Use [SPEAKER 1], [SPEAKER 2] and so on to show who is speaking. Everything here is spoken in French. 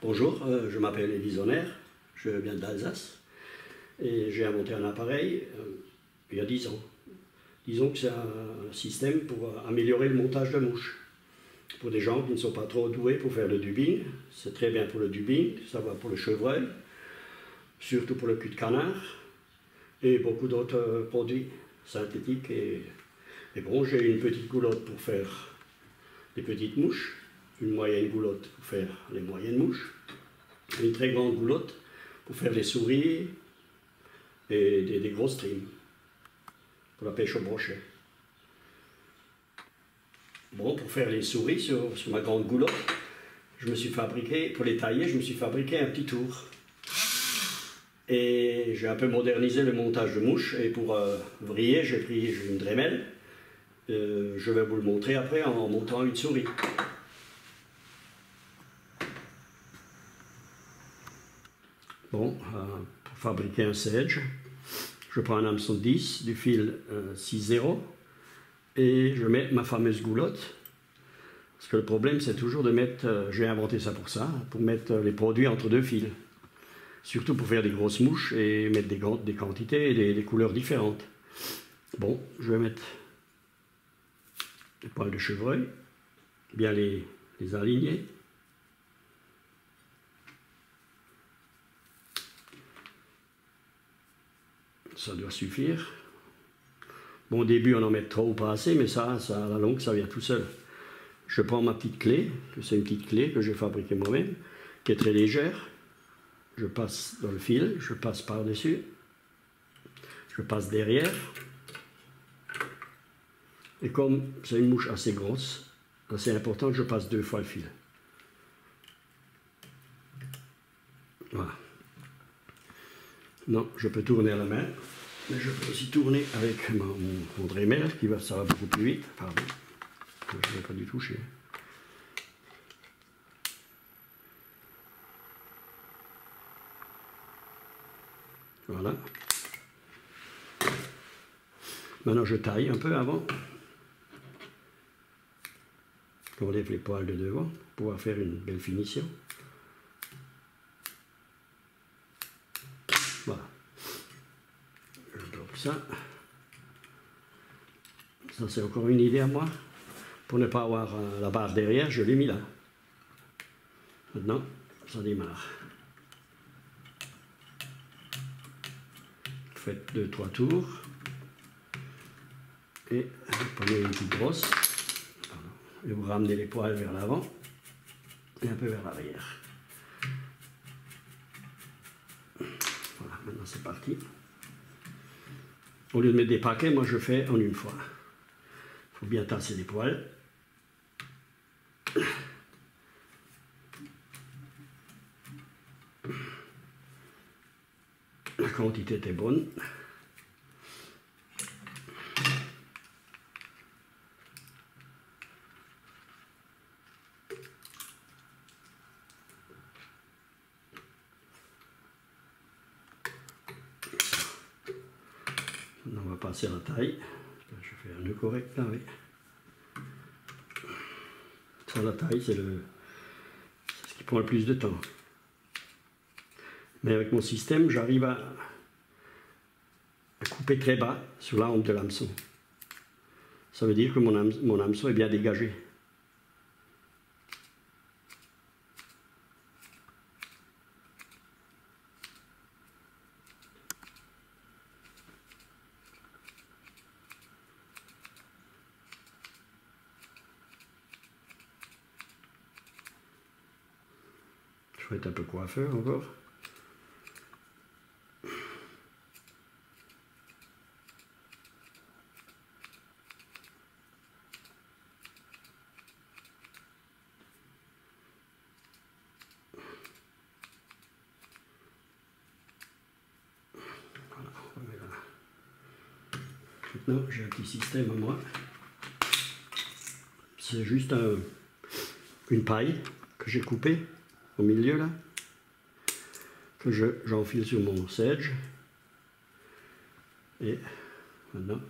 [SPEAKER 1] Bonjour, je m'appelle Elie Zonner, je viens d'Alsace et j'ai inventé un appareil il y a 10 ans. Disons que c'est un système pour améliorer le montage de mouches. Pour des gens qui ne sont pas trop doués pour faire le dubbing, c'est très bien pour le dubbing, ça va pour le chevreuil, surtout pour le cul de canard et beaucoup d'autres produits synthétiques. Et bon, j'ai une petite goulotte pour faire des petites mouches, une moyenne goulotte pour faire les moyennes mouches, une très grande goulotte pour faire les souris et des grosses trimes pour la pêche au brochet. Bon, pour faire les souris sur ma grande goulotte, je me suis fabriqué, pour les tailler, je me suis fabriqué un petit tour. Et j'ai un peu modernisé le montage de mouches, et pour vriller, j'ai pris une Dremel. Je vais vous le montrer après en montant une souris. Bon, pour fabriquer un sedge, je prends un hameçon 10 du fil 6,0 et je mets ma fameuse goulotte. Parce que le problème, c'est toujours de mettre, j'ai inventé ça, pour mettre les produits entre deux fils. Surtout pour faire des grosses mouches et mettre des quantités et des couleurs différentes. Bon, je vais mettre les poils de chevreuil, bien les aligner. Ça doit suffire. Bon, au début, on en met trop ou pas assez, mais ça à la longue, ça vient tout seul. Je prends ma petite clé, c'est une petite clé que j'ai fabriquée moi-même, qui est très légère. Je passe dans le fil, je passe par-dessus, je passe derrière. Et comme c'est une mouche assez grosse, c'est important que je passe 2 fois le fil. Voilà. Non, je peux tourner à la main, mais je peux aussi tourner avec mon Dremel, ça va beaucoup plus vite. Pardon, je ne vais pas du toucher. Voilà. Maintenant, je taille un peu avant. J'enlève les poils de devant pour pouvoir faire une belle finition. Voilà. Je bloque ça. Ça, c'est encore une idée à moi. Pour ne pas avoir la barre derrière, je l'ai mis là. Maintenant, ça démarre. Vous faites 2-3 tours. Et vous prenez une petite brosse. Et vous ramenez les poils vers l'avant et un peu vers l'arrière. Voilà, maintenant c'est parti. Au lieu de mettre des paquets, moi je fais en une fois. Il faut bien tasser les poils. La quantité était bonne. Maintenant, on va passer à la taille. Je fais un nœud correct là, oui. Sur la taille, c'est ce qui prend le plus de temps. Mais avec mon système, j'arrive à couper très bas sur la hampe de l'hameçon. Ça veut dire que mon hameçon est bien dégagé. Je vais être un peu coiffeur encore. Voilà, on met là. Maintenant, j'ai un petit système à moi. C'est juste une paille que j'ai coupée au milieu là, que j'enfile sur mon sedge. Et maintenant,